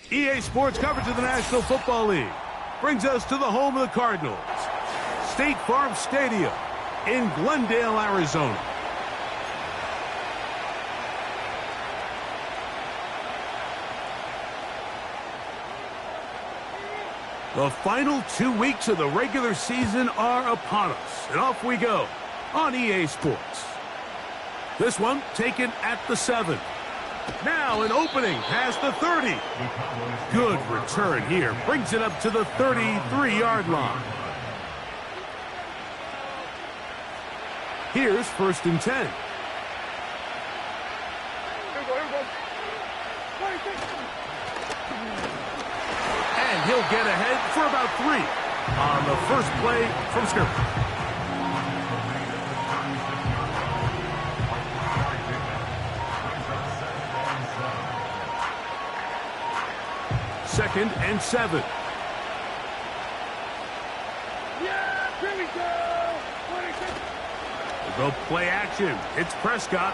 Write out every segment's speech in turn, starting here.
EA Sports coverage of the National Football League brings us to the home of the Cardinals, State Farm Stadium in Glendale, Arizona. The final 2 weeks of the regular season are upon us, and off we go on EA Sports. This one taken at the 7. Now an opening past the 30. Good return here. Brings it up to the 33-yard line. Here's 1st and 10. And he'll get ahead for about 3 on the first play from scrimmage. Second and 7. Yeah, here we go. We'll go play action. It's Prescott.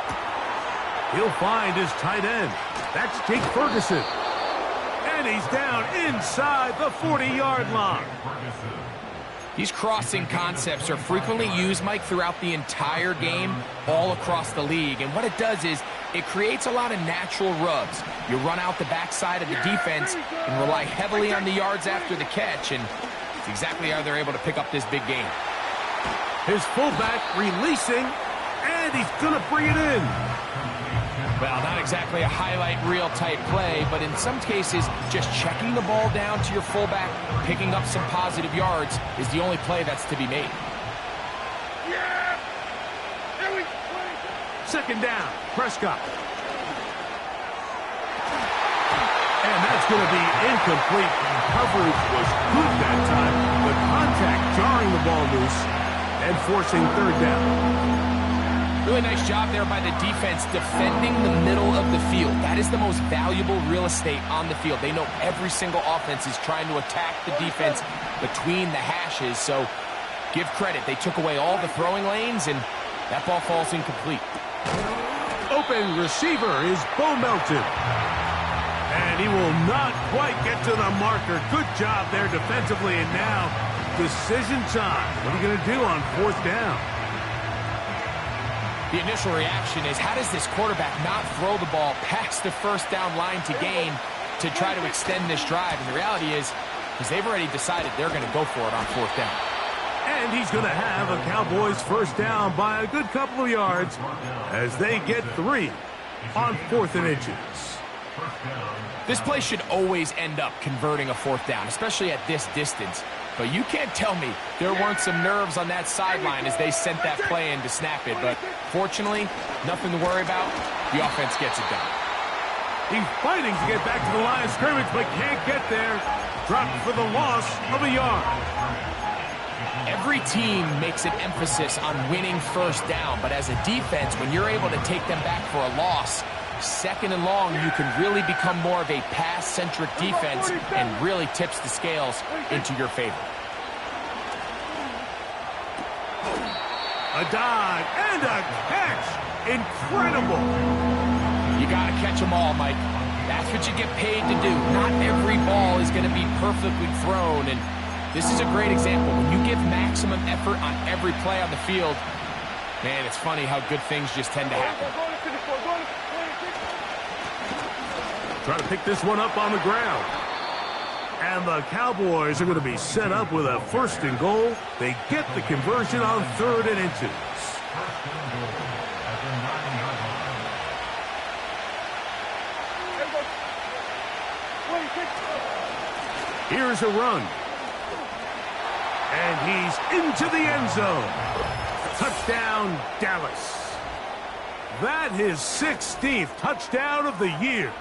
He'll find his tight end. That's Jake Ferguson. And he's down inside the 40-yard line. These crossing concepts are frequently used, Mike, throughout the entire game, all across the league. And what it does is it creates a lot of natural rubs. You run out the backside of the defense and rely heavily on the yards after the catch, and it's exactly how they're able to pick up this big game. His fullback releasing, and he's going to bring it in. Well, not exactly a highlight reel type play, but in some cases, just checking the ball down to your fullback, picking up some positive yards is the only play that's to be made. Yeah. Here we go. Second down, Prescott. And that's going to be incomplete. Coverage was good that time. The contact jarring the ball loose and forcing 3rd down. Really nice job there by the defense defending the middle of the field. That is the most valuable real estate on the field. They know every single offense is trying to attack the defense between the hashes, so give credit. They took away all the throwing lanes, and that ball falls incomplete. Open receiver is Bo Melton. And he will not quite get to the marker. Good job there defensively, and now decision time. What are you going to do on 4th down? The initial reaction is, how does this quarterback not throw the ball past the 1st down line to gain to try to extend this drive? And the reality is they've already decided they're going to go for it on 4th down. And he's going to have a Cowboys 1st down by a good couple of yards as they get 3 on 4th and inches. This play should always end up converting a 4th down, especially at this distance. But you can't tell me there weren't some nerves on that sideline as they sent that play in to snap it. But fortunately, nothing to worry about. The offense gets it done. He's fighting to get back to the line of scrimmage, but can't get there. Dropped for the loss of a yard. Every team makes an emphasis on winning 1st down, but as a defense, when you're able to take them back for a loss, 2nd and long, you can really become more of a pass-centric defense and really tips the scales into your favor. A dive and a catch. Incredible. You got to catch them all, Mike. That's what you get paid to do. Not every ball is going to be perfectly thrown, and this is a great example. When you give maximum effort on every play on the field, man, it's funny how good things just tend to happen. Try to pick this one up on the ground. And the Cowboys are going to be set up with a 1st and goal. They get the conversion on 3rd and inches. Here's a run. And he's into the end zone. Touchdown, Dallas. That his 16th touchdown of the year.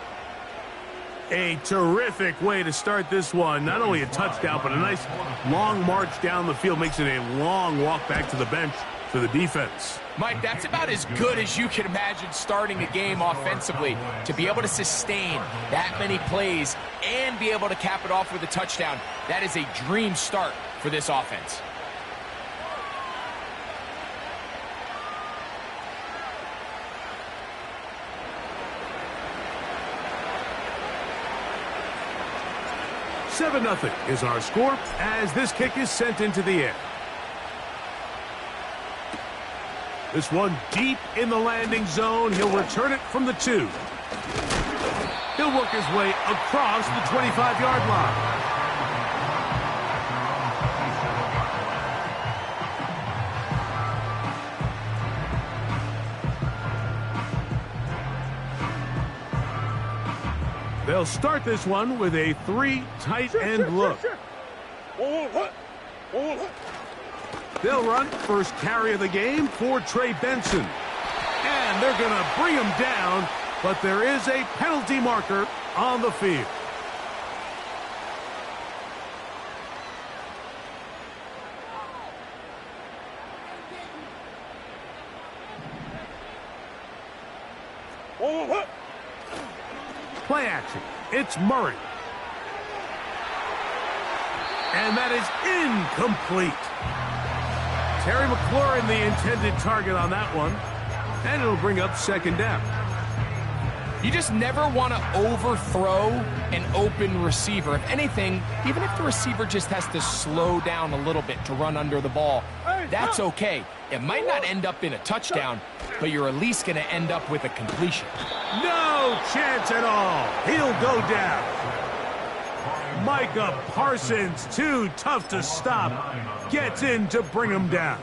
A terrific way to start this one. Not only a touchdown, but a nice long march down the field. Makes it a long walk back to the bench for the defense. Mike, that's about as good as you can imagine starting a game offensively. To be able to sustain that many plays and be able to cap it off with a touchdown, that is a dream start for this offense. 7-0 is our score as this kick is sent into the air. This one deep in the landing zone. He'll return it from the 2. He'll work his way across the 25-yard line. They'll start this one with a 3 tight end look. They'll run first carry of the game for Trey Benson. And they're going to bring him down, but there is a penalty marker on the field. Play action. It's Murray. And that is incomplete. Terry McLaurin, the intended target on that one. And it'll bring up second down. You just never want to overthrow an open receiver. If anything, even if the receiver just has to slow down a little bit to run under the ball, that's okay. It might not end up in a touchdown, but you're at least going to end up with a completion. No chance at all. He'll go down. Micah Parsons, too tough to stop, gets in to bring him down.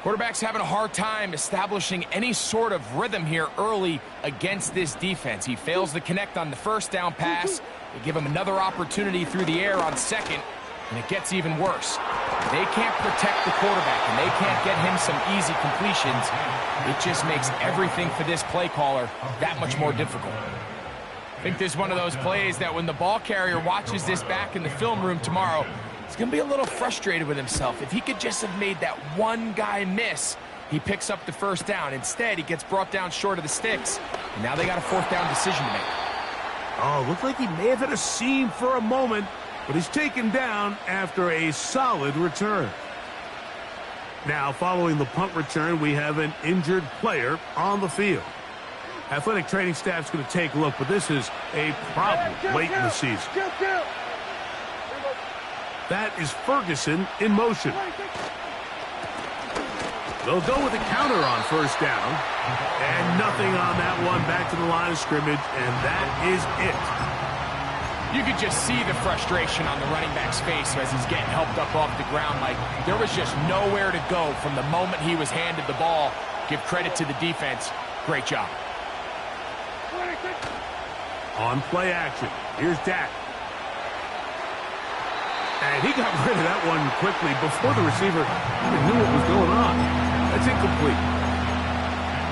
Quarterback's having a hard time establishing any sort of rhythm here early against this defense. He fails to connect on the first down pass. They give him another opportunity through the air on second, and it gets even worse. They can't protect the quarterback, and they can't get him some easy completions. It just makes everything for this play caller that much more difficult. I think this is one of those plays that when the ball carrier watches this back in the film room tomorrow, he's going to be a little frustrated with himself. If he could just have made that one guy miss, he picks up the first down. Instead, he gets brought down short of the sticks, and now they got a fourth down decision to make. Oh, looked like he may have hit a seam for a moment, but he's taken down after a solid return. Now, following the punt return, we have an injured player on the field. Athletic training staff's going to take a look, but this is a problem late in the season. That is Ferguson in motion. They'll go with a counter on first down. And nothing on that one. Back to the line of scrimmage, and that is it. You could just see the frustration on the running back's face as he's getting helped up off the ground. Like there was just nowhere to go from the moment he was handed the ball. Give credit to the defense. Great job. On play action, here's Dak. And he got rid of that one quickly before the receiver even knew what was going on. That's incomplete.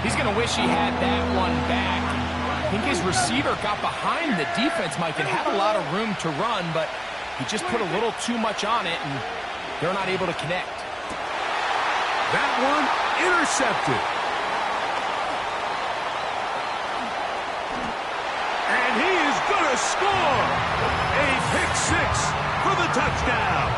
He's going to wish he had that one back. I think his receiver got behind the defense, Mike, and had a lot of room to run, but he just put a little too much on it, and they're not able to connect. That one intercepted. And he is going to score a pick six for the touchdown.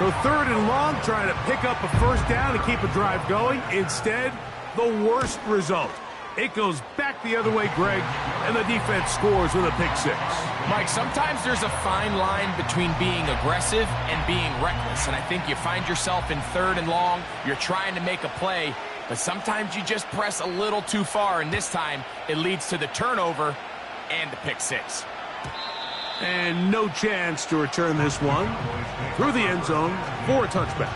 So third and long, trying to pick up a first down to keep a drive going. Instead, the worst result. It goes back the other way, Greg, and the defense scores with a pick six. Mike, sometimes there's a fine line between being aggressive and being reckless, and I think you find yourself in third and long, you're trying to make a play, but sometimes you just press a little too far, and this time it leads to the turnover and the pick six. And no chance to return this one through the end zone for a touchback.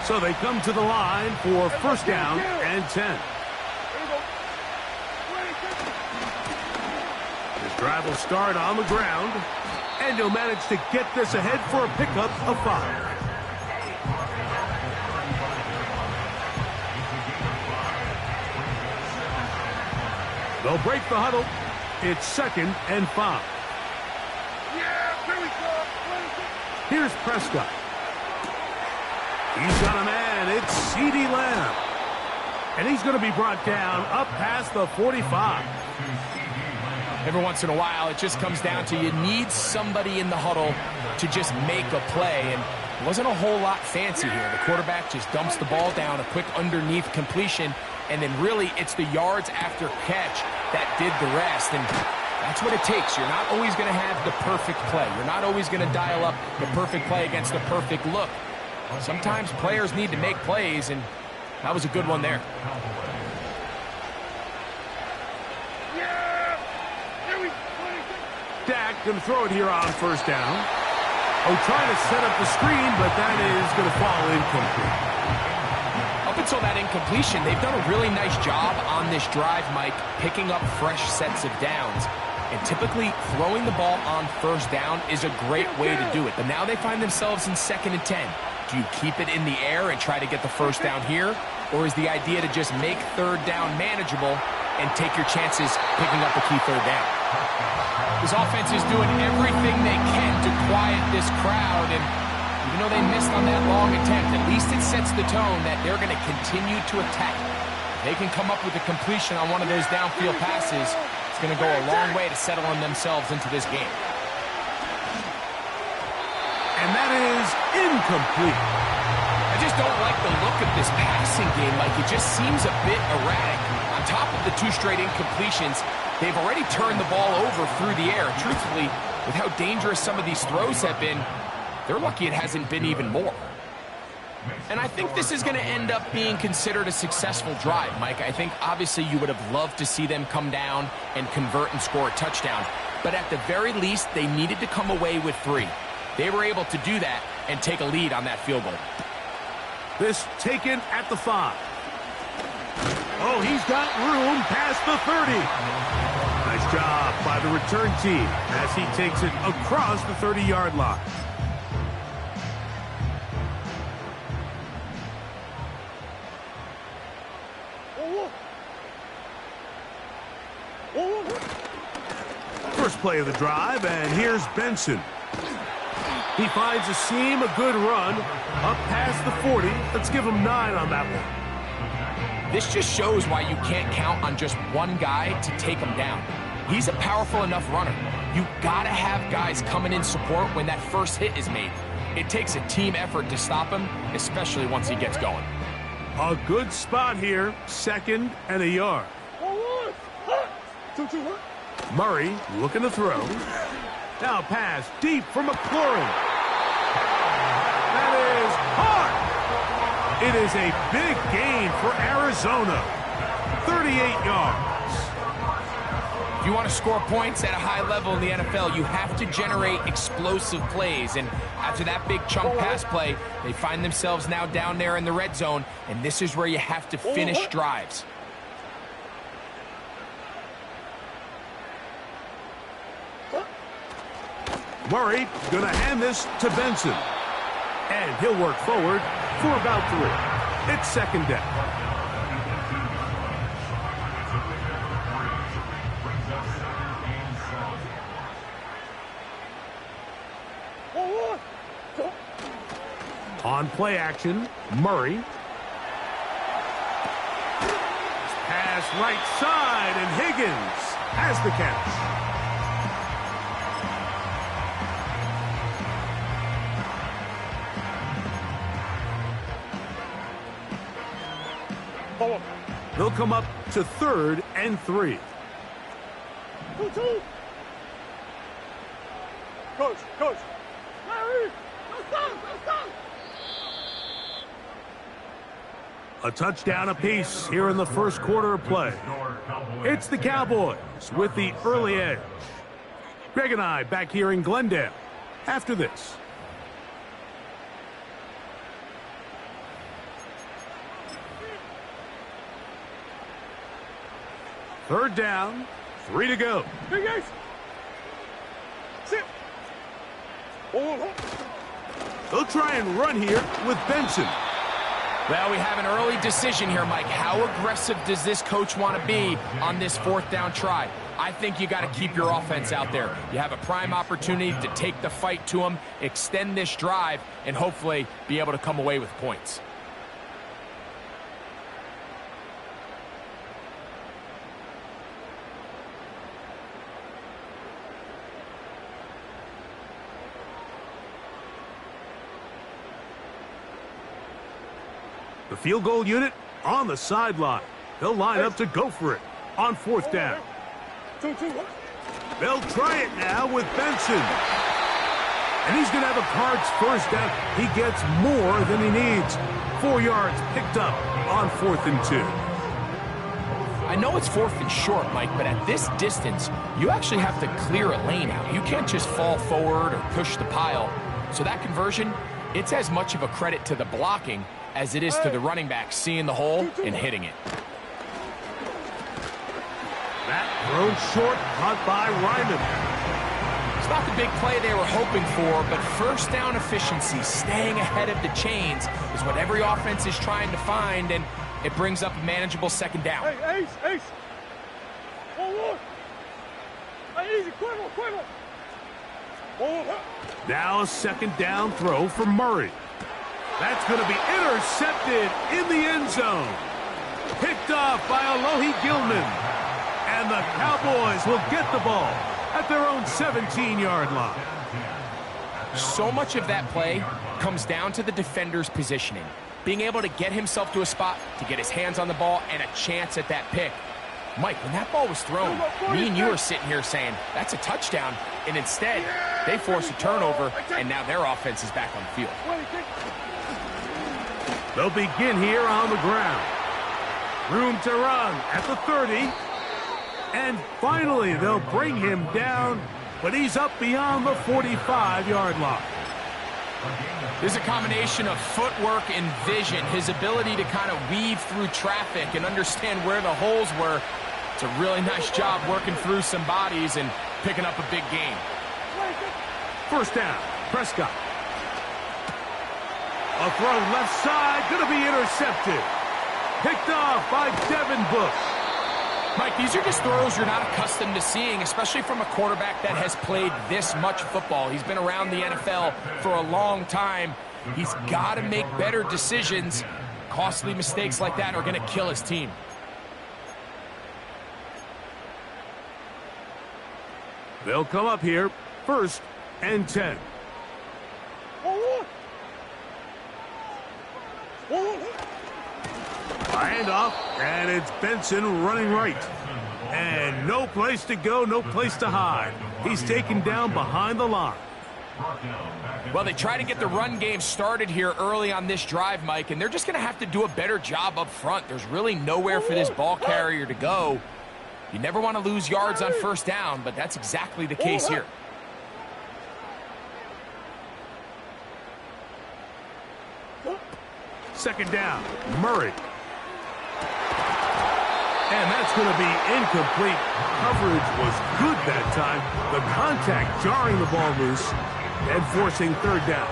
So they come to the line for first down and 10. This drive will start on the ground, and he'll manage to get this ahead for a pickup of 5. They'll break the huddle. It's 2nd and 5. Yeah, here we go. Here's Prescott. He's got a man. It's CeeDee Lamb. And he's going to be brought down up past the 45. Every once in a while, it just comes down to you need somebody in the huddle to just make a play. And It wasn't a whole lot fancy here. The quarterback just dumps the ball down, a quick underneath completion, and then really it's the yards after catch that did the rest. And that's what it takes. You're not always going to have the perfect play. You're not always going to dial up the perfect play against the perfect look. Sometimes players need to make plays, and that was a good one there. Dak going to throw it here on first down. Oh, trying to set up the screen, but that is going to fall incomplete. Up until that incompletion, they've done a really nice job on this drive, Mike, picking up fresh sets of downs. And typically, throwing the ball on first down is a great way to do it. But now they find themselves in 2nd and 10. Do you keep it in the air and try to get the first down here? Or is the idea to just make 3rd down manageable and take your chances picking up a key 3rd down? This offense is doing everything they can to quiet this crowd, and even though they missed on that long attempt, at least it sets the tone that they're going to continue to attack. If they can come up with a completion on one of those downfield passes, it's going to go a long way to settling themselves into this game. And that is incomplete. I just don't like the look of this passing game, Mike. It just seems a bit erratic. On top of the 2 straight incompletions, they've already turned the ball over through the air. Truthfully, with how dangerous some of these throws have been, they're lucky it hasn't been even more. And I think this is going to end up being considered a successful drive, Mike. I think obviously you would have loved to see them come down and convert and score a touchdown. But at the very least, they needed to come away with 3. They were able to do that and take a lead on that field goal. This taken at the 5. Oh, he's got room past the 30. Nice job by the return team as he takes it across the 30-yard line. First play of the drive, and here's Benson. He finds a seam, a good run, up past the 40. Let's give him 9 on that one. This just shows why you can't count on just one guy to take him down. He's a powerful enough runner. You gotta have guys coming in support when that first hit is made. It takes a team effort to stop him, especially once he gets going. A good spot here, 2nd and a yard. Murray looking to throw. Now pass deep for McLaurin. That is hard. It is a big gain for Arizona. 38 yards. If you want to score points at a high level in the NFL, you have to generate explosive plays. And after that big chunk pass play, they find themselves now down there in the red zone. And this is where you have to finish drives. Murray going to hand this to Benson. And he'll work forward for about 3. It's 2nd down. On play action, Murray. Pass right side, and Higgins has the catch. They'll come up to 3rd and 3. Coach, Larry, let's go. A touchdown apiece here in the first quarter of play. It's the Cowboys with the early edge. Greg and I back here in Glendale after this. Third down, 3 to go. Hey, guys. Sit. They'll try and run here with Benson. Well, we have an early decision here, Mike. How aggressive does this coach want to be on this 4th down try? I think you got to keep your offense out there. You have a prime opportunity to take the fight to them, extend this drive, and hopefully be able to come away with points. The field goal unit on the sideline. They'll line up to go for it on 4th down. 2-2. They'll try it now with Benson. And he's going to have a Cards first down. He gets more than he needs. 4 yards picked up on 4th and 2. I know it's 4th and short, Mike, but at this distance, you actually have to clear a lane out. You can't just fall forward or push the pile. So that conversion, it's as much of a credit to the blocking as it is to the running back seeing the hole and hitting it. That thrown short, caught by Ryman. It's not the big play they were hoping for, but first down efficiency, staying ahead of the chains, is what every offense is trying to find, and it brings up a manageable 2nd down. Hey, Ace. 1-1. Hey, easy, quick. Now a 2nd down throw for Murray. That's going to be intercepted in the end zone. Picked off by Alohi Gilman. And the Cowboys will get the ball at their own 17-yard line. So much of that play comes down to the defender's positioning. Being able to get himself to a spot, to get his hands on the ball, and a chance at that pick. Mike, when that ball was thrown, me and you are sitting here saying, that's a touchdown. And instead, they force a turnover, and now their offense is back on the field. They'll begin here on the ground. Room to run at the 30. And finally, they'll bring him down, but he's up beyond the 45-yard line. There's a combination of footwork and vision, his ability to kind of weave through traffic and understand where the holes were. It's a really nice job working through some bodies and picking up a big gain. 1st down, Prescott. A throw left side, going to be intercepted. Picked off by Devin Bush. Mike, these are just throws you're not accustomed to seeing, especially from a quarterback that has played this much football. He's been around the NFL for a long time. He's got to make better decisions. Costly mistakes like that are going to kill his team. They'll come up here, 1st and 10. Handoff, and it's Benson running right. And no place to go, no place to hide. He's taken down behind the line. Well, they try to get the run game started here early on this drive, Mike, and they're just going to have to do a better job up front. There's really nowhere for this ball carrier to go. You never want to lose yards on 1st down, but that's exactly the case here. Second down, Murray. And that's going to be incomplete. Coverage was good that time. The contact jarring the ball loose and forcing 3rd down.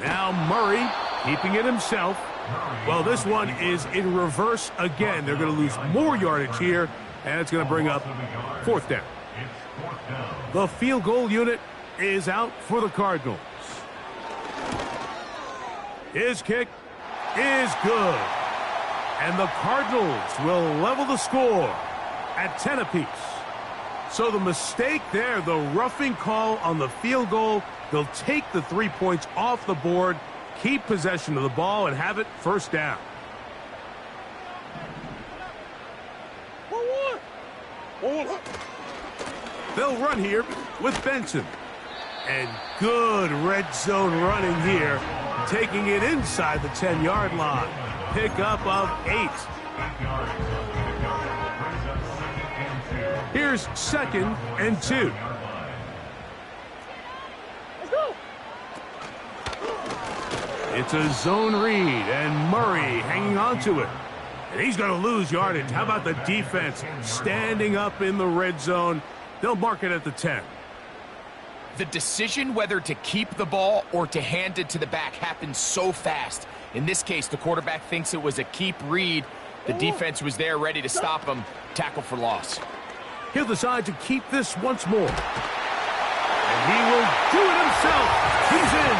Now Murray keeping it himself. Well, this one is in reverse again. They're going to lose more yardage here, and it's going to bring up 4th down. The field goal unit is out for the Cardinals. His kick is good. And the Cardinals will level the score at 10 apiece. So the mistake there, the roughing call on the field goal, they'll take the 3 points off the board, keep possession of the ball, and have it 1st down. They'll run here with Benson. And good red zone running here, taking it inside the 10-yard line. Pickup of 8. Here's 2nd and 2. It's a zone read, and Murray hanging on to it. And he's going to lose yardage. How about the defense standing up in the red zone? They'll mark it at the 10. The decision whether to keep the ball or to hand it to the back happens so fast. In this case, the quarterback thinks it was a keep read. The defense was there ready to stop him. Tackle for loss. He'll decide to keep this once more. And he will do it himself. He's in.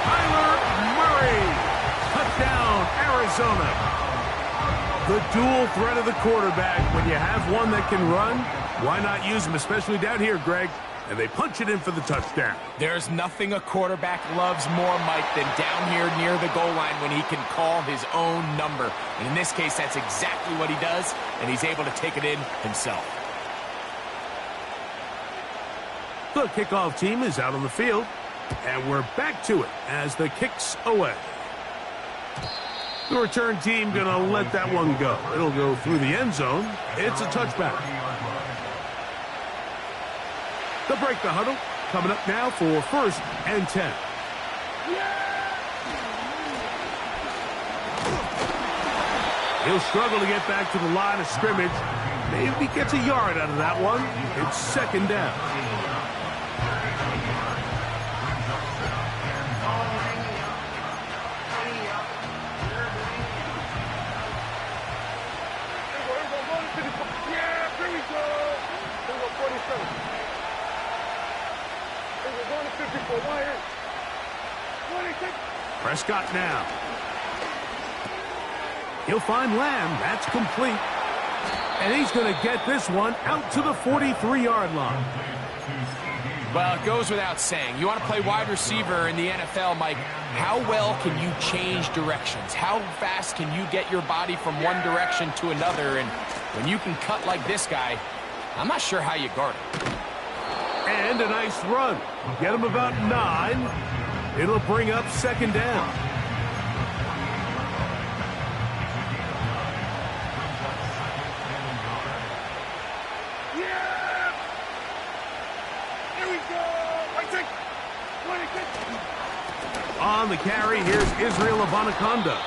Kyler Murray. Touchdown. Arizona. The dual threat of the quarterback. When you have one that can run, why not use him, especially down here, Greg? And they punch it in for the touchdown. There's nothing a quarterback loves more, Mike, than down here near the goal line when he can call his own number. And in this case, that's exactly what he does, and he's able to take it in himself. The kickoff team is out on the field, and we're back to it as the kick's away. The return team going to let that one go. It'll go through the end zone. It's a touchback. They'll break the huddle. Coming up now for 1st and 10. He'll struggle to get back to the line of scrimmage. Maybe he gets a yard out of that one. It's 2nd down. Prescott now. He'll find Lamb. That's complete. And he's going to get this one out to the 43-yard line. Well, it goes without saying. You want to play wide receiver in the NFL, Mike. How well can you change directions? How fast can you get your body from one direction to another? And when you can cut like this guy, I'm not sure how you guard it. And a nice run. Get him about 9. It'll bring up 2nd down. Yeah! Here we go! On the carry, here's Israel Abanikanda.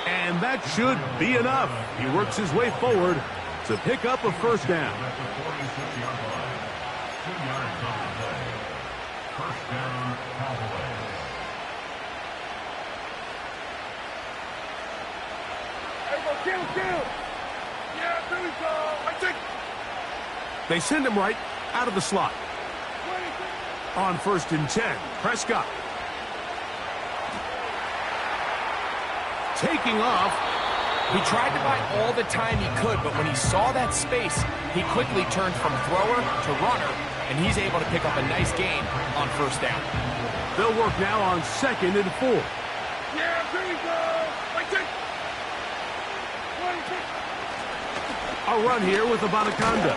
And that should be enough. He works his way forward to pick up a 1st down. They send him right out of the slot. On 1st and 10, Prescott. Taking off. He tried to buy all the time he could, but when he saw that space, he quickly turned from thrower to runner, and he's able to pick up a nice gain on 1st down. They'll work now on 2nd and 4. Yeah, here we go. A run here with Abanikanda.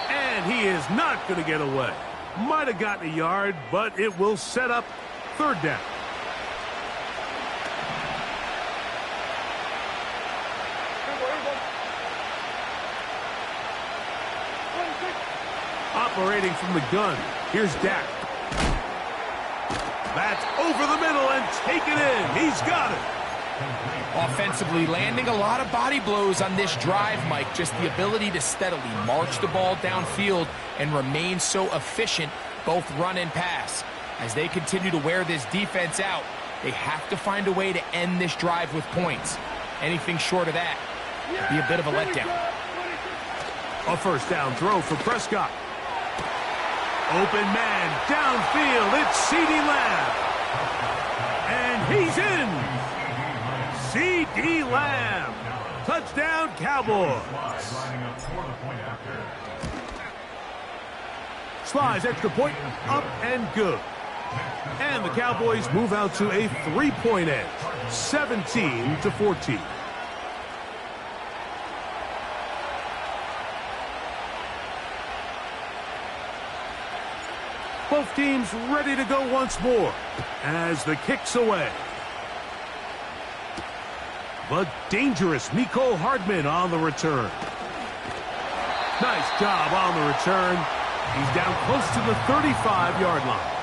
And he is not going to get away. Might have gotten a yard, but it will set up 3rd down. Operating from the gun. Here's Dak. That's over the middle and taken in. He's got it. Offensively, landing a lot of body blows on this drive, Mike. Just the ability to steadily march the ball downfield and remain so efficient, both run and pass. As they continue to wear this defense out, they have to find a way to end this drive with points. Anything short of that would be a bit of a letdown. A 1st down throw for Prescott. Open man downfield. It's CeeDee Lamb. And he's in. CeeDee Lamb. Touchdown, Cowboys. Slides extra point, up and good. And the Cowboys move out to a 3-point edge, 17-14. Both teams ready to go once more as the kick's away. But dangerous Mecole Hardman on the return. Nice job on the return. He's down close to the 35-yard line.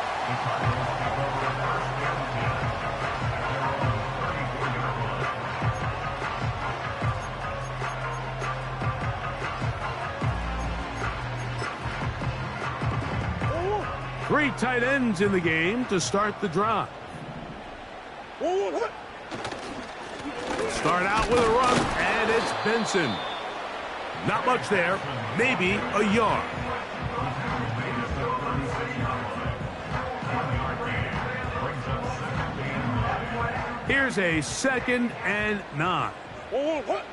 Three tight ends in the game to start the drive. Start out with a run, and it's Benson. Not much there, maybe a yard. Here's a 2nd and 9. What?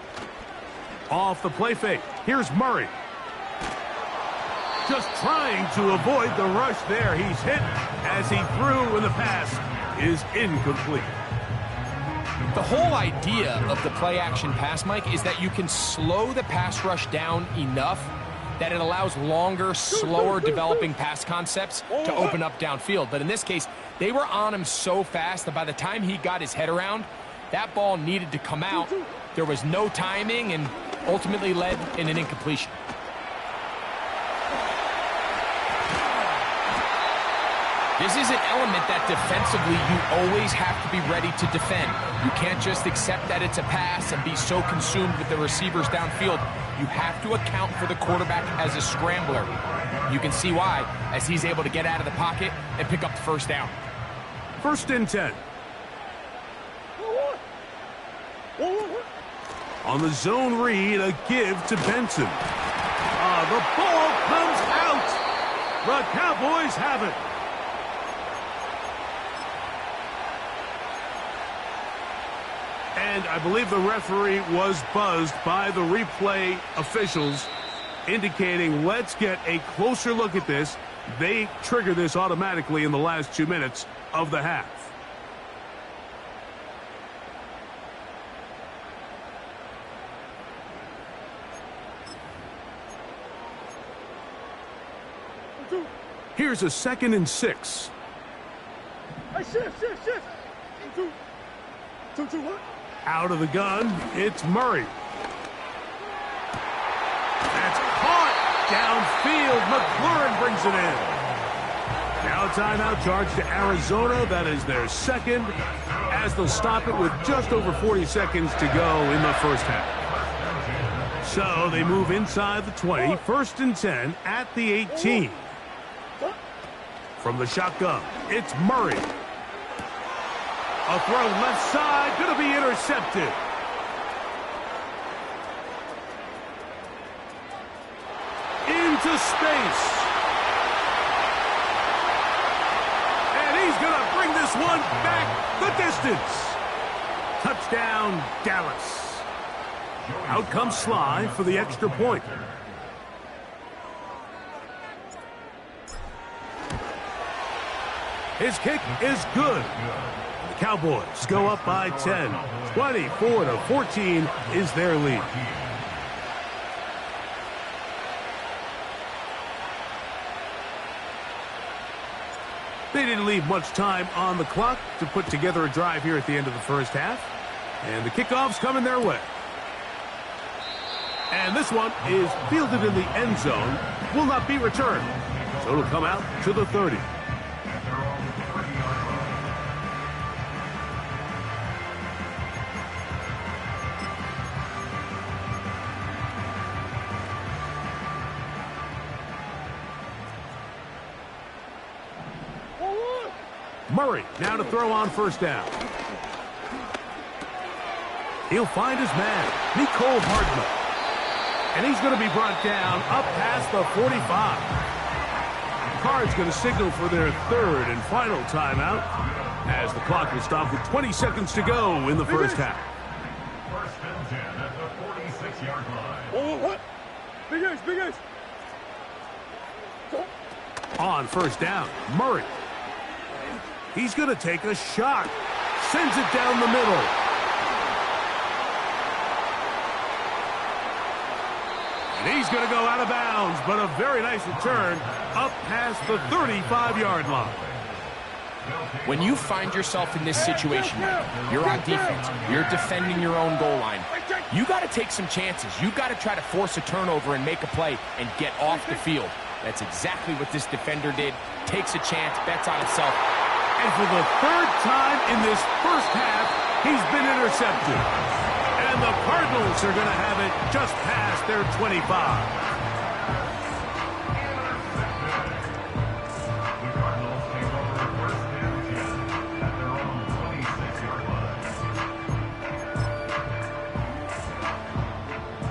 Off the play fake. Here's Murray. Just trying to avoid the rush there. He's hit as he threw, and the pass is incomplete. The whole idea of the play-action pass, Mike, is that you can slow the pass rush down enough that it allows longer, slower developing pass concepts to open up downfield. But in this case, they were on him so fast that by the time he got his head around, that ball needed to come out. There was no timing and ultimately led in an incompletion. This is an element that defensively you always have to be ready to defend. You can't just accept that it's a pass and be so consumed with the receivers downfield. You have to account for the quarterback as a scrambler. You can see why, as he's able to get out of the pocket and pick up the first down. 1st and 10. On the zone read, a give to Benson. The ball comes out. The Cowboys have it. And I believe the referee was buzzed by the replay officials, indicating let's get a closer look at this. They trigger this automatically in the last 2 minutes of the half. Here's a 2nd and 6. Hey, shift. 2, what? Out of the gun, it's Murray. That's caught downfield. McLaurin brings it in. Now a timeout charge to Arizona. That is their 2nd, as they'll stop it with just over 40 seconds to go in the first half. So they move inside the 20, 1st and 10 at the 18. From the shotgun, it's Murray. A throw left side, going to be intercepted. Into space. And he's going to bring this one back the distance. Touchdown, Dallas. Out comes Sly for the extra point. His kick is good. The Cowboys go up by 10. 24-14 is their lead. They didn't leave much time on the clock to put together a drive here at the end of the first half. And the kickoff's coming their way. And this one is fielded in the end zone. Will not be returned. So it'll come out to the 30. Murray now to throw on first down. He'll find his man, Mecole Hardman. And he's going to be brought down up past the 45. Cards going to signal for their 3rd and final timeout as the clock will stop with 20 seconds to go in the first half. 1st and 10 at the 46-yard line. What? Big Ace. On first down, Murray. He's going to take a shot. Sends it down the middle. And he's going to go out of bounds, but a very nice return up past the 35-yard line. When you find yourself in this situation, you're on defense, you're defending your own goal line, you got to take some chances. You got to try to force a turnover and make a play and get off the field. That's exactly what this defender did. Takes a chance, bets on himself. And for the 3rd time in this first half, he's been intercepted. And the Cardinals are going to have it just past their 25.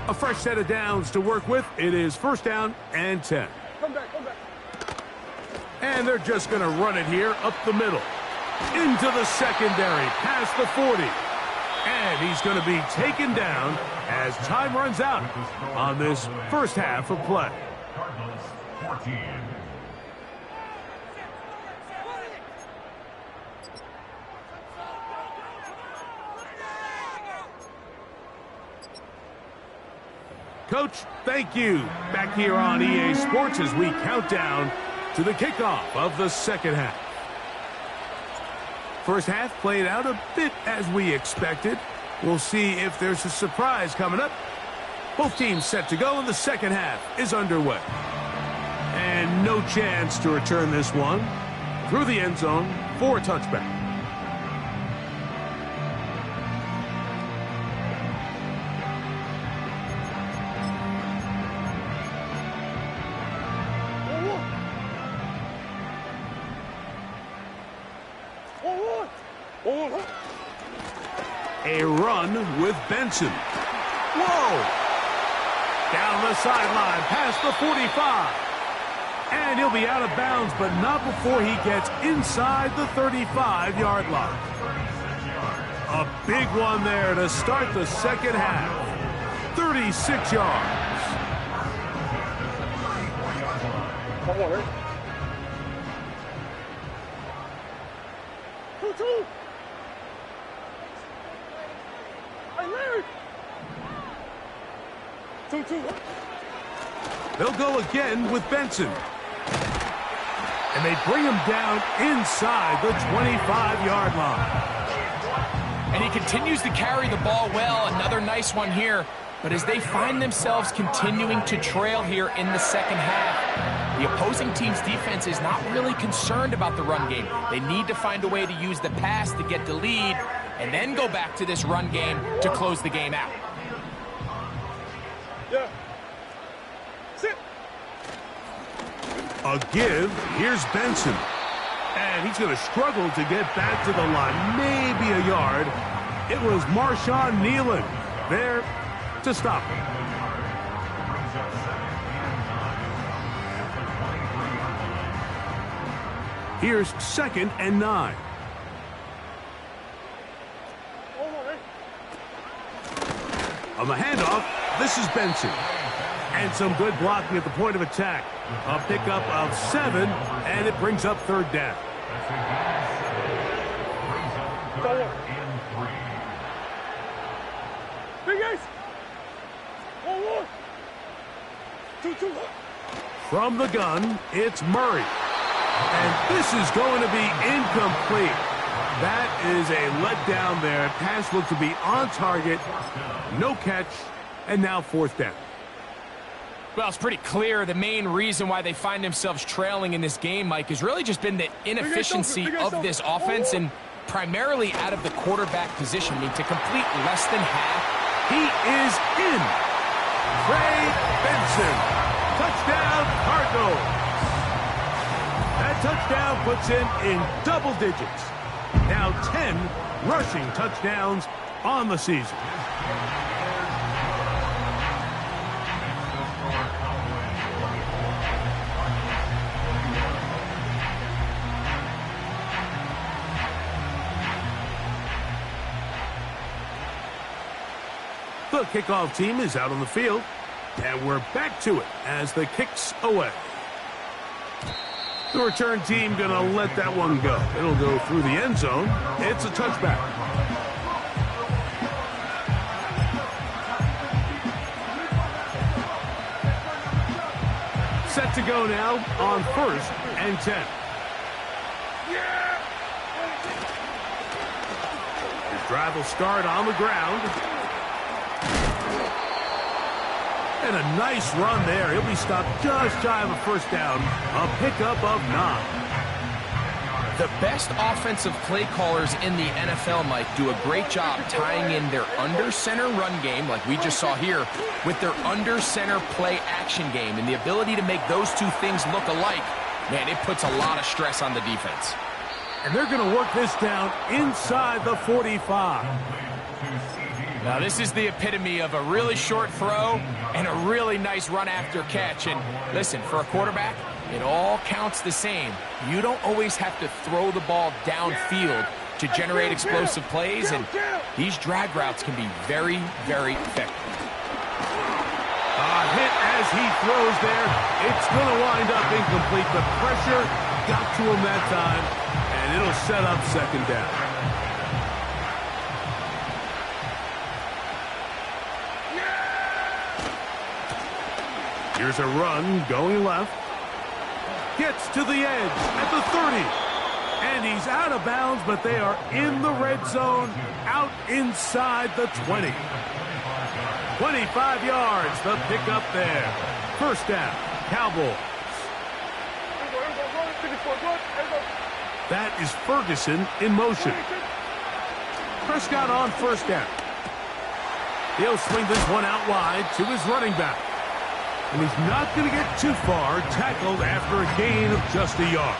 A fresh set of downs to work with. It is 1st down and 10. Come back. And they're just going to run it here up the middle. into the secondary, past the 40. And he's going to be taken down as time runs out on this first half of play. Cardinals 14. Coach, thank you. Back here on EA Sports as we count down to the kickoff of the second half. First half played out a bit as we expected. We'll see if there's a surprise coming up. Both teams set to go, and the second half is underway. And no chance to return this one through the end zone for a touchback. A run with Benson. Whoa! Down the sideline, past the 45. And he'll be out of bounds, but not before he gets inside the 35-yard line. A big one there to start the second half. 36 yards. Come on, Rick. 2-2. Hey, Larry. 2-2. They'll go again with Benson. And they bring him down inside the 25-yard line. And he continues to carry the ball well. Another nice one here. But as they find themselves continuing to trail here in the second half, the opposing team's defense is not really concerned about the run game. They need to find a way to use the pass to get the lead and then go back to this run game to close the game out. Yeah. Sit. A give. Here's Benson. And he's going to struggle to get back to the line. Maybe a yard. It was Marshawn Nealon there to stop him. Here's 2nd and 9. On the handoff, this is Benson. And some good blocking at the point of attack. A pickup of 7, and it brings up 3rd down. Big Ace. 1-1. 2-2. From the gun, it's Murray. And this is going to be incomplete. That is a letdown there. Pass looked to be on target. No catch. And now 4th down. Well, it's pretty clear the main reason why they find themselves trailing in this game, Mike, has really just been the inefficiency of this offense and primarily out of the quarterback position. I mean, to complete less than half. He is in. Trey Benson. Touchdown, Cardinals. That touchdown puts him in double digits. Now 10 rushing touchdowns on the season. The kickoff team is out on the field, and we're back to it as the kick's away. The return team going to let that one go. It'll go through the end zone. It's a touchback. Set to go now on 1st and 10. His drive will start on the ground. And a nice run there. He'll be stopped just shy of a 1st down. A pickup of 9. The best offensive play callers in the NFL, Mike, do a great job tying in their under-center run game, like we just saw here, with their under-center play action game. And the ability to make those two things look alike, man, it puts a lot of stress on the defense. And they're going to work this down inside the 45. Now, this is the epitome of a really short throw and a really nice run after catch. And listen, for a quarterback, it all counts the same. You don't always have to throw the ball downfield to generate explosive plays, and these drag routes can be very, very effective. Hit as he throws there. It's going to wind up incomplete. The pressure got to him that time, and it'll set up second down. Here's a run going left. Gets to the edge at the 30. And he's out of bounds, but they are in the red zone, out inside the 20. 25 yards, the pickup there. First down, Cowboys. That is Ferguson in motion. Prescott on first down. He'll swing this one out wide to his running back. And he's not going to get too far, tackled after a gain of just a yard.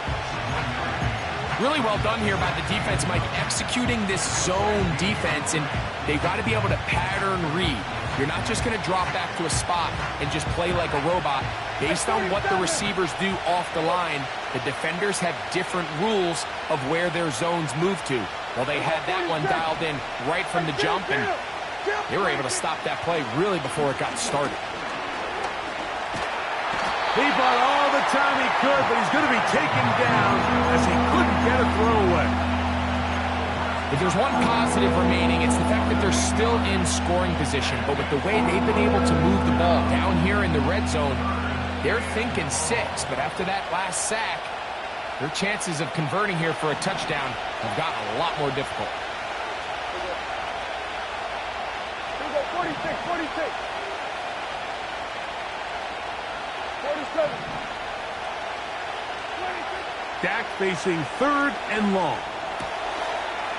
Really well done here by the defense, Mike, executing this zone defense, and they've got to be able to pattern read. You're not just going to drop back to a spot and just play like a robot. Based on what the receivers do off the line, the defenders have different rules of where their zones move to. Well, they had that one dialed in right from the jump, and they were able to stop that play really before it got started. He bought all the time he could, but he's going to be taken down as he couldn't get a throwaway. If there's one positive remaining, it's the fact that they're still in scoring position. But with the way they've been able to move the ball down here in the red zone, they're thinking 6. But after that last sack, their chances of converting here for a touchdown have gotten a lot more difficult. Here we go, 46, 46. 47. 26. Dak facing third and long.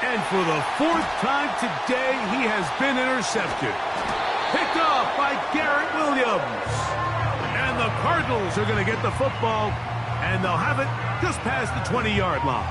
And for the 4th time today, he has been intercepted. Picked off by Garrett Williams. And the Cardinals are going to get the football, and they'll have it just past the 20-yard line.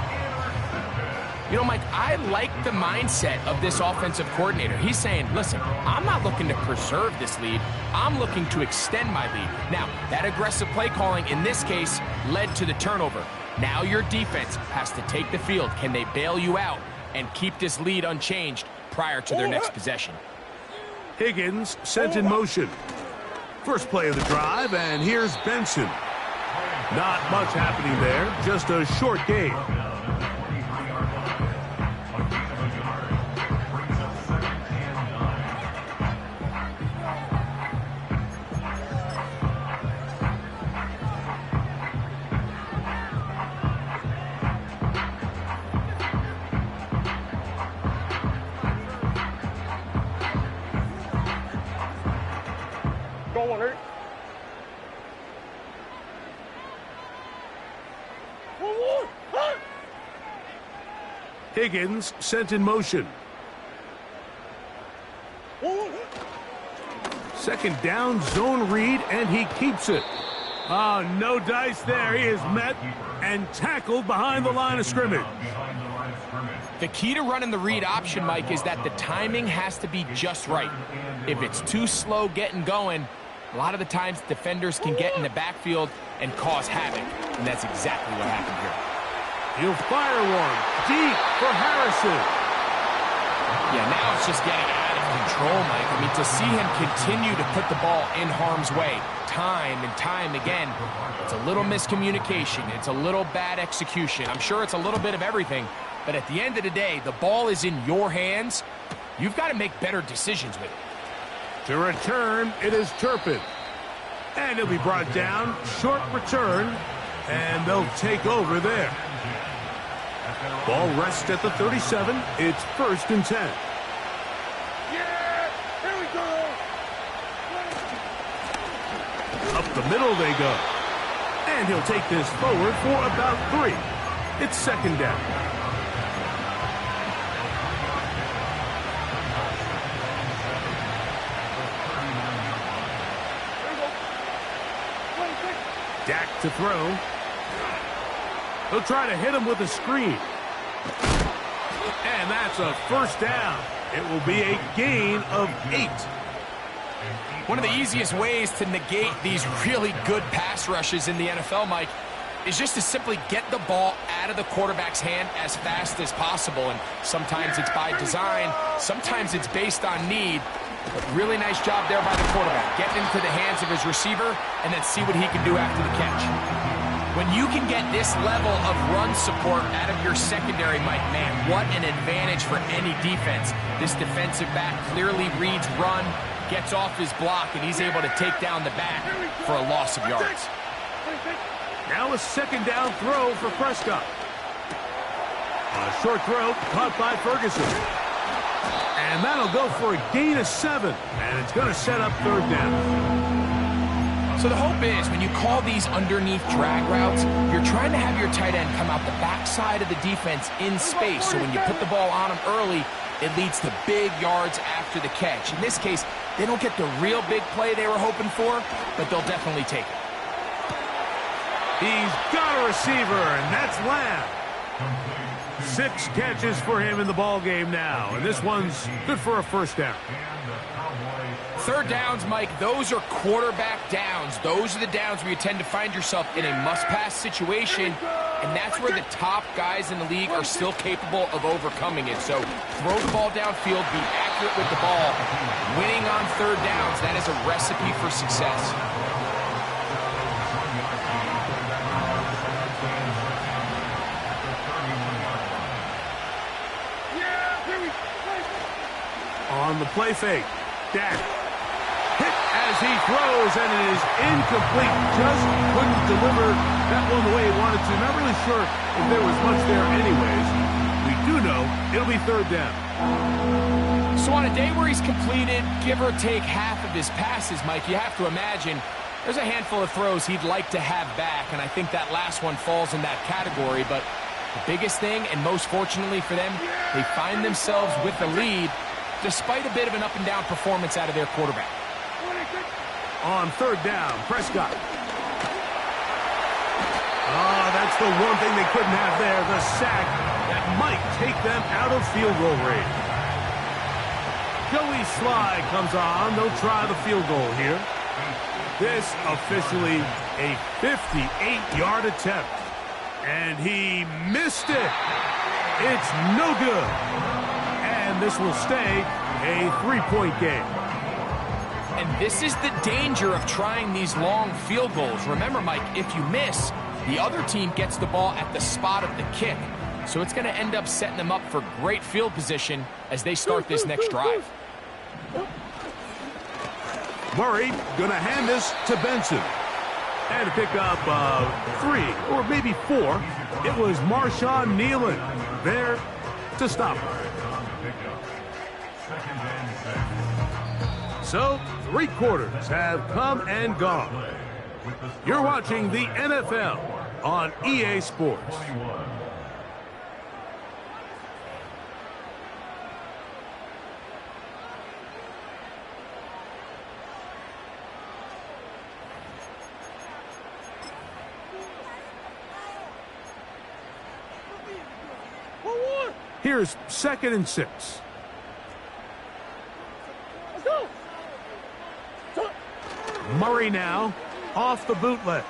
You know, Mike, I like the mindset of this offensive coordinator. He's saying, listen, I'm not looking to preserve this lead. I'm looking to extend my lead. Now, that aggressive play calling in this case led to the turnover. Now your defense has to take the field. Can they bail you out and keep this lead unchanged prior to their next possession? Higgins sent in motion. First play of the drive, and here's Benson. Not much happening there, just a short gain. Go on, Eric. Higgins sent in motion. Second down, zone read, and he keeps it. Oh, no dice there. He is met and tackled behind the line of scrimmage. The key to running the read option, Mike, is that the timing has to be just right. If it's too slow getting going, a lot of the times defenders can get in the backfield and cause havoc, and that's exactly what happened here. He'll fire one deep for Harrison. Yeah, now it's just getting out of control, Mike. I mean, to see him continue to put the ball in harm's way time and time again, it's a little miscommunication. It's a little bad execution. I'm sure it's a little bit of everything, but at the end of the day, the ball is in your hands. You've got to make better decisions with it. To return, it is Turpin. And he'll be brought down. Short return, and they'll take over there. Ball rests at the 37. It's 1st and 10. Yeah! Here we go! Up the middle they go. And he'll take this forward for about 3. It's 2nd down. Here we go. 26. Dak to throw. He'll try to hit him with a screen. And that's a 1st down. It will be a gain of 8. One of the easiest ways to negate these really good pass rushes in the NFL, Mike, is just to simply get the ball out of the quarterback's hand as fast as possible. And sometimes it's by design, sometimes it's based on need. But really nice job there by the quarterback, getting into the hands of his receiver and then see what he can do after the catch. When you can get this level of run support out of your secondary, Mike, man, what an advantage for any defense. This defensive back clearly reads run, gets off his block, and he's able to take down the back for a loss of yards. Now a second down throw for Prescott. A short throw caught by Ferguson. And that'll go for a gain of 7. And it's going to set up third down. So the hope is when you call these underneath drag routes, you're trying to have your tight end come out the backside of the defense in space. So when you put the ball on him early, it leads to big yards after the catch. In this case, they don't get the real big play they were hoping for, but they'll definitely take it. He's got a receiver, and that's Lamb. 6 catches for him in the ball game now, and this one's good for a first down. Third downs, Mike, those are quarterback downs. Those are the downs where you tend to find yourself in a must-pass situation, and that's where the top guys in the league are still capable of overcoming it. So throw the ball downfield, be accurate with the ball. Winning on third downs, that is a recipe for success. On the play fake, Dak hit as he throws, and it is incomplete. Just couldn't deliver that one the way he wanted to. Not really sure if there was much there anyways. We do know it'll be third down. So on a day where he's completed, give or take half of his passes, Mike, you have to imagine there's a handful of throws he'd like to have back, and I think that last one falls in that category. But the biggest thing, and most fortunately for them, they find themselves with the lead despite a bit of an up-and-down performance out of their quarterback. On third down, Prescott. Oh, that's the one thing they couldn't have there, the sack that might take them out of field goal range. Joey Sly comes on. They'll try the field goal here. This officially a 58-yard attempt. And he missed it. It's no good. And this will stay a 3-point game. And this is the danger of trying these long field goals. Remember, Mike, if you miss, the other team gets the ball at the spot of the kick. So it's going to end up setting them up for great field position as they start this next drive. Murray going to hand this to Benson. And to pick up 3 or maybe 4, it was Marshawn Nealon there to stop him. So, 3 quarters have come and gone. You're watching the NFL on EA Sports. Here's 2nd and 6. Let's go. Murray now off the bootleg.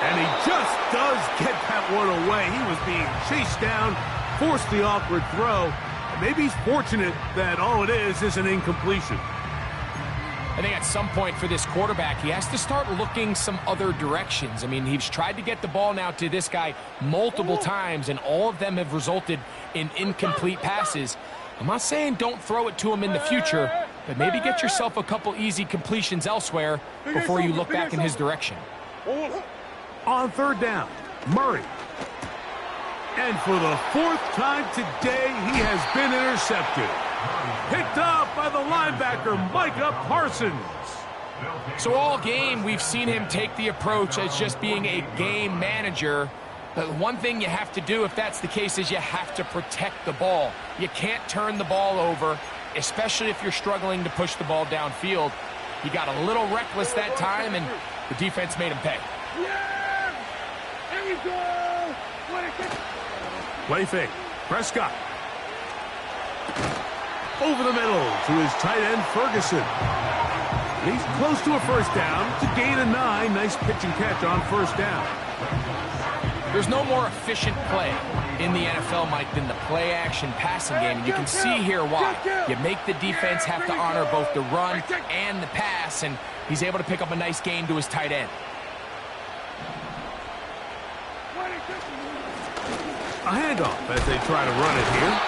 And he just does get that one away. He was being chased down, forced the awkward throw. Maybe he's fortunate that all it is an incompletion. I think at some point for this quarterback, he has to start looking some other directions. I mean, he's tried to get the ball now to this guy multiple times, and all of them have resulted in incomplete passes. I'm not saying don't throw it to him in the future, but maybe get yourself a couple easy completions elsewhere before you look back in his direction. On third down, Murray. And for the 4th time today, he has been intercepted. Picked up by the linebacker, Micah Parsons. So all game, we've seen him take the approach as just being a game manager. But one thing you have to do if that's the case is you have to protect the ball. You can't turn the ball over, especially if you're struggling to push the ball downfield. He got a little reckless that time, and the defense made him pay. Yeah! There we go! Play fake. Prescott. Over the middle to his tight end, Ferguson. He's close to a first down. It's a gain of 9. Nice pitch and catch on first down. There's no more efficient play in the NFL, Mike, than the play-action passing game. And you can see here why. You make the defense have to honor both the run and the pass, and he's able to pick up a nice gain to his tight end. A handoff as they try to run it here.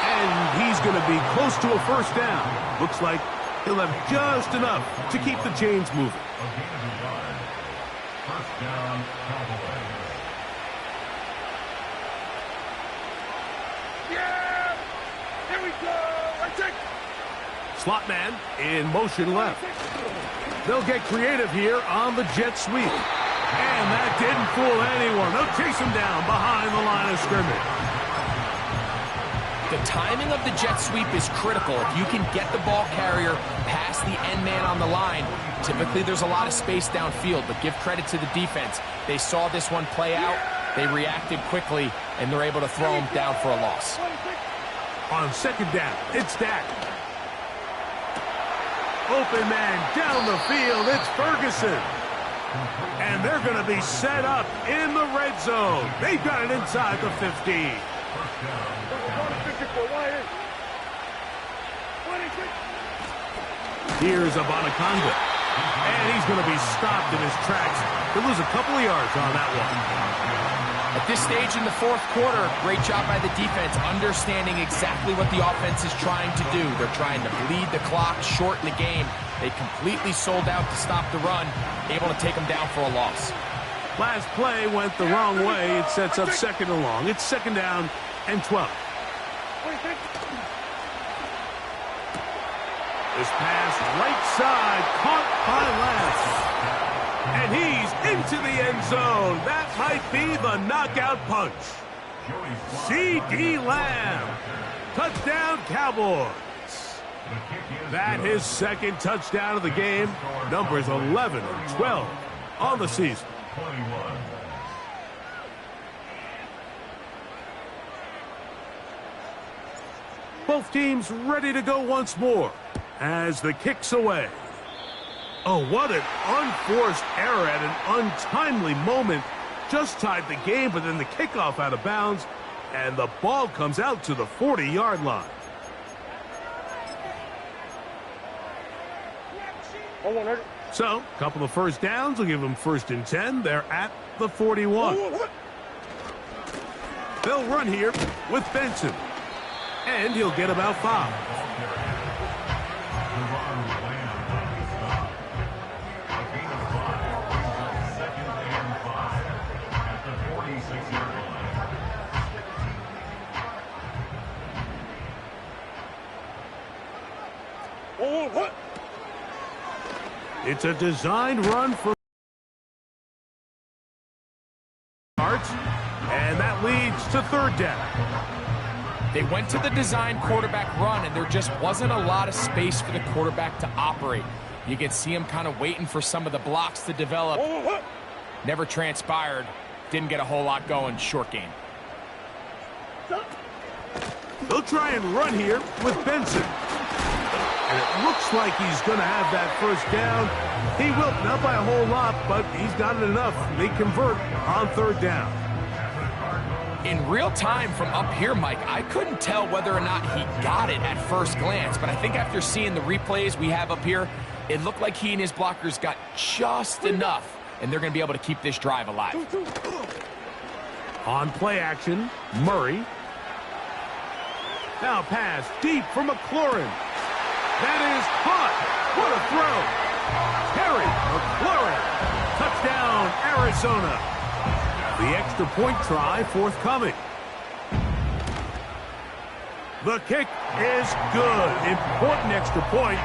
And he's going to be close to a first down. Looks like he'll have just enough to keep the chains moving. First down, Cowboys. Yeah! Here we go! I take... Slot man in motion left. They'll get creative here on the jet sweep. And that didn't fool anyone. They'll chase him down behind the line of scrimmage. The timing of the jet sweep is critical. If you can get the ball carrier past the end man on the line, typically there's a lot of space downfield, but give credit to the defense. They saw this one play out, they reacted quickly, and they're able to throw him down for a loss. On second down, it's Dak. Open man down the field, it's Ferguson. And they're going to be set up in the red zone. They've got it inside the 15. Here's Abanaconga. And he's going to be stopped in his tracks. He'll lose a couple of yards on that one. At this stage in the fourth quarter, great job by the defense, understanding exactly what the offense is trying to do. They're trying to bleed the clock, shorten the game. They completely sold out to stop the run, able to take them down for a loss. Last play went the wrong way. It sets up second and long. It's second down and 12. This pass right side, caught by Lamb. And he's into the end zone. That might be the knockout punch. C.D. Lamb. Touchdown, Cowboys. That his second touchdown of the game. Numbers 11 and 12 on the season. 21. Both teams ready to go once more as the kick's away. Oh, what an unforced error at an untimely moment. Just tied the game, but then the kickoff out of bounds, and the ball comes out to the 40-yard line. So, a couple of first downs will give them first and 10. They're at the 41. They'll run here with Benson. And he'll get about 5. It's a designed run for Arts, and that leads to third down. They went to the design quarterback run, and there just wasn't a lot of space for the quarterback to operate. You can see him kind of waiting for some of the blocks to develop. Never transpired. Didn't get a whole lot going. Short game. They'll try and run here with Benson. And it looks like he's going to have that first down. He will, not by a whole lot, but he's got it enough. They convert on third down. In real time from up here, Mike, I couldn't tell whether or not he got it at first glance, but I think after seeing the replays we have up here, it looked like he and his blockers got just enough, and they're going to be able to keep this drive alive. On play action, Murray. Now pass deep for McLaurin. That is caught. What a throw. Terry McLaurin. Touchdown, Arizona. The extra point try forthcoming. The kick is good. Important extra point.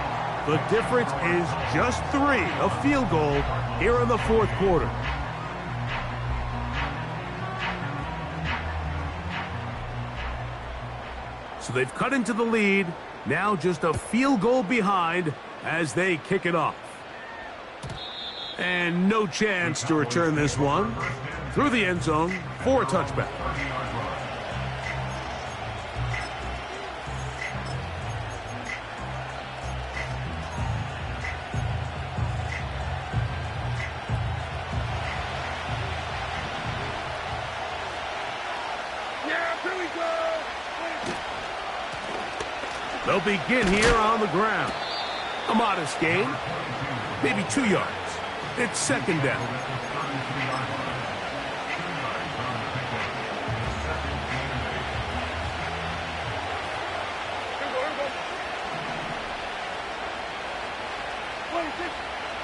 The difference is just 3, a field goal here in the fourth quarter. So they've cut into the lead. Now just a field goal behind as they kick it off. And no chance to return this one through the end zone for a touchback. They'll begin here on the ground. A modest gain, maybe 2 yards. It's second down.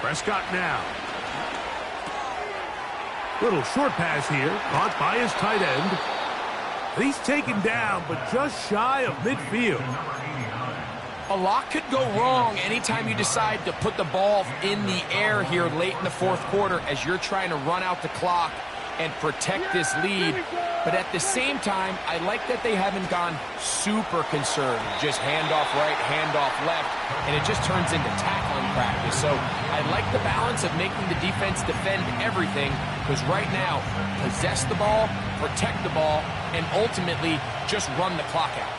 Prescott now. Little short pass here, caught by his tight end. He's taken down, but just shy of midfield. A lot could go wrong anytime you decide to put the ball in the air here late in the fourth quarter as you're trying to run out the clock and protect this lead. But at the same time, I like that they haven't gone super conservative. Just handoff right, handoff left, and it just turns into tackling practice. So I like the balance of making the defense defend everything, because right now, possess the ball, protect the ball, and ultimately just run the clock out.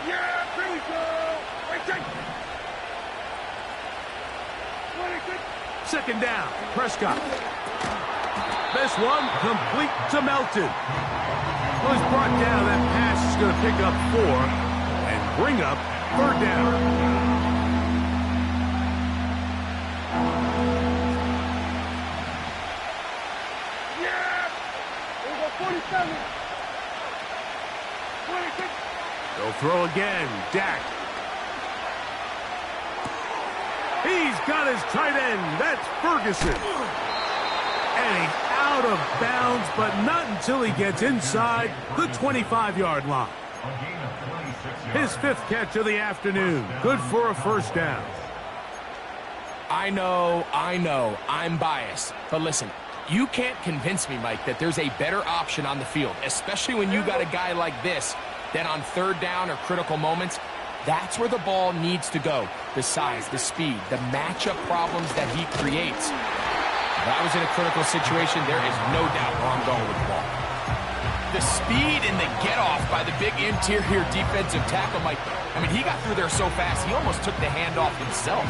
Yeah, here we go. I take. Second down, Prescott. This one complete to Melton. Well, he's brought down. That pass is going to pick up 4 and bring up third down. Yeah! We'll go 47. 26. They'll throw again. Dak. He's got his tight end. That's Ferguson. And he's out of bounds, but not until he gets inside the 25-yard line. His 5th catch of the afternoon. Good for a first down. I know, I'm biased. But listen, you can't convince me, Mike, that there's a better option on the field, especially when you got a guy like this, that on third down or critical moments, that's where the ball needs to go. The size, the speed, the matchup problems that he creates. If I was in a critical situation, there is no doubt where I'm going with the ball. The speed and the get-off by the big interior defensive tackle, Mike. I mean, he got through there so fast, he almost took the handoff himself.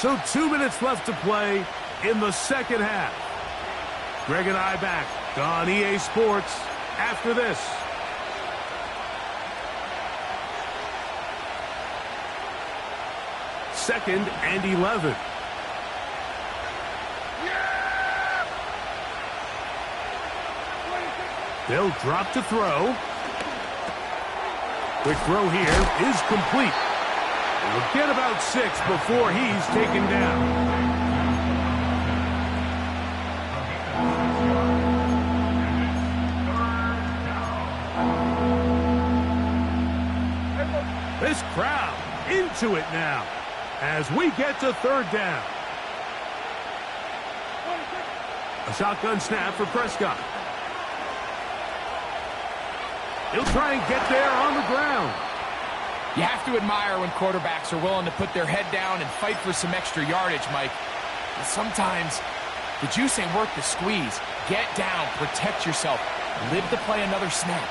So 2 minutes left to play in the second half. Greg and I back on EA Sports after this. Second and 11. They'll drop to throw. Quick throw here is complete. We'll get about 6 before he's taken down. This crowd into it now as we get to third down. A shotgun snap for Prescott. He'll try and get there on the ground. You have to admire when quarterbacks are willing to put their head down and fight for some extra yardage, Mike. But sometimes the juice ain't worth the squeeze. Get down, protect yourself, live to play another snap.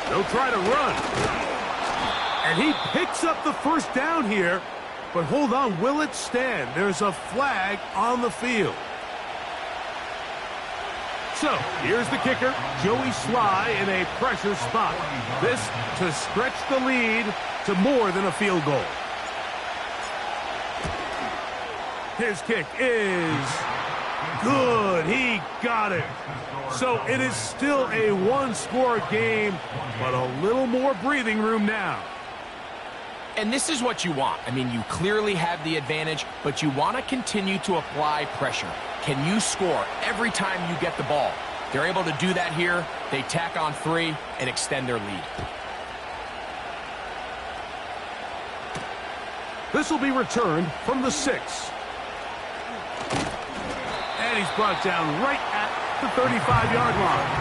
They'll try to run. And he picks up the first down here. But hold on, will it stand? There's a flag on the field. So, here's the kicker, Joey Sly in a pressure spot. This to stretch the lead to more than a field goal. His kick is good. He got it. So it is still a one-score game, but a little more breathing room now. And this is what you want. I mean, you clearly have the advantage, but you want to continue to apply pressure. Can you score every time you get the ball? They're able to do that here. They tack on 3 and extend their lead. This will be returned from the 6. And he's brought down right at the 35-yard line.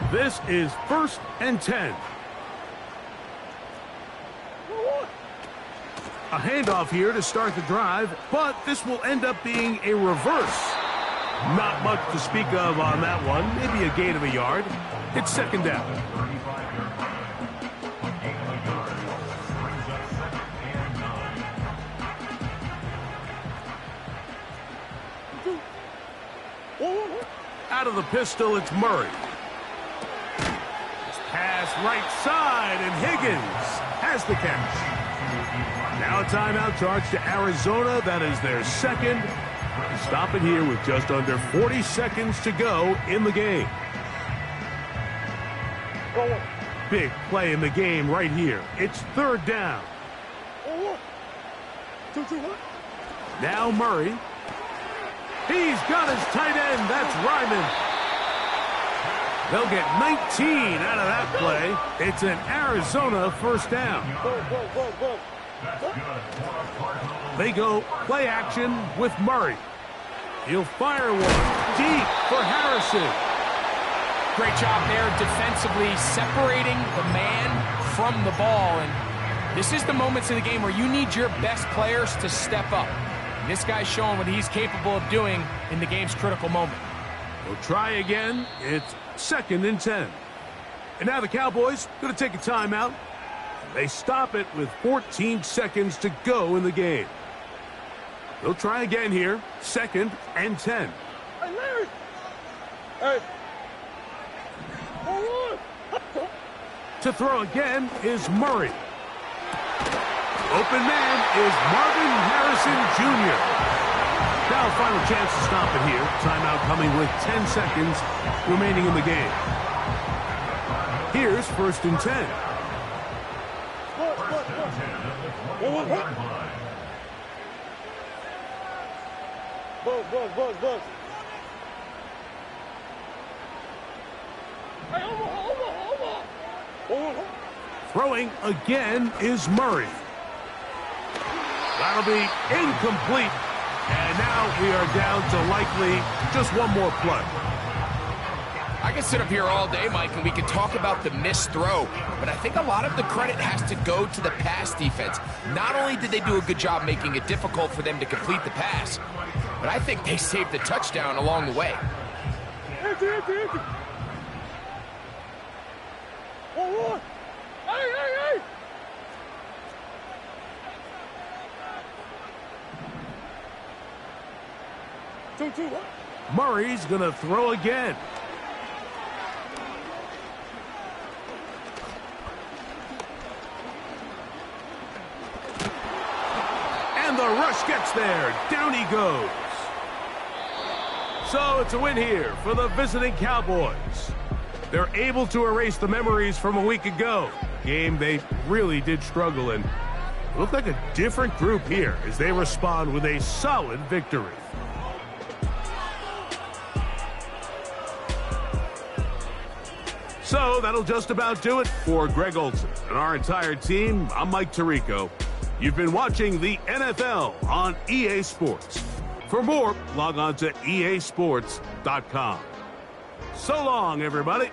This is 1st and 10. A handoff here to start the drive, but this will end up being a reverse. Not much to speak of on that one. Maybe a gain of a yard. It's second down. Out of the pistol, it's Murray. Pass right side, and Higgins has the catch. Now a timeout charge to Arizona. That is their second. Stop it here with just under 40 seconds to go in the game. Big play in the game right here. It's third down. Now Murray. He's got his tight end. That's Ryman. They'll get 19 out of that play. It's an Arizona first down. They go play action with Murray. He'll fire one deep for Harrison. Great job there defensively, separating the man from the ball. And this is the moments of the game where you need your best players to step up. And this guy's showing what he's capable of doing in the game's critical moment. We'll try again. It's second and 10. And now the Cowboys going to take a timeout. They stop it with 14 seconds to go in the game. They'll try again here. Second and 10. Hey, Larry! Hey! To throw again is Murray. Open man is Marvin Harrison Jr. Now a final chance to stop it here. Timeout coming with 10 seconds remaining in the game. Here's first and 10. Buzz. Throwing again is Murray. That'll be incomplete. And now we are down to likely just one more play. I can sit up here all day, Mike, and we can talk about the missed throw, but I think a lot of the credit has to go to the pass defense. Not only did they do a good job making it difficult for them to complete the pass, but I think they saved the touchdown along the way. Empty. Oh, hey! 2-2. Murray's going to throw again. And the rush gets there. Down he goes. So it's a win here for the visiting Cowboys. They're able to erase the memories from a week ago. Game they really did struggle in. It looked like a different group here as they respond with a solid victory. So that'll just about do it for Greg Olsen and our entire team. I'm Mike Tirico. You've been watching the NFL on EA Sports. For more, log on to easports.com. So long, everybody.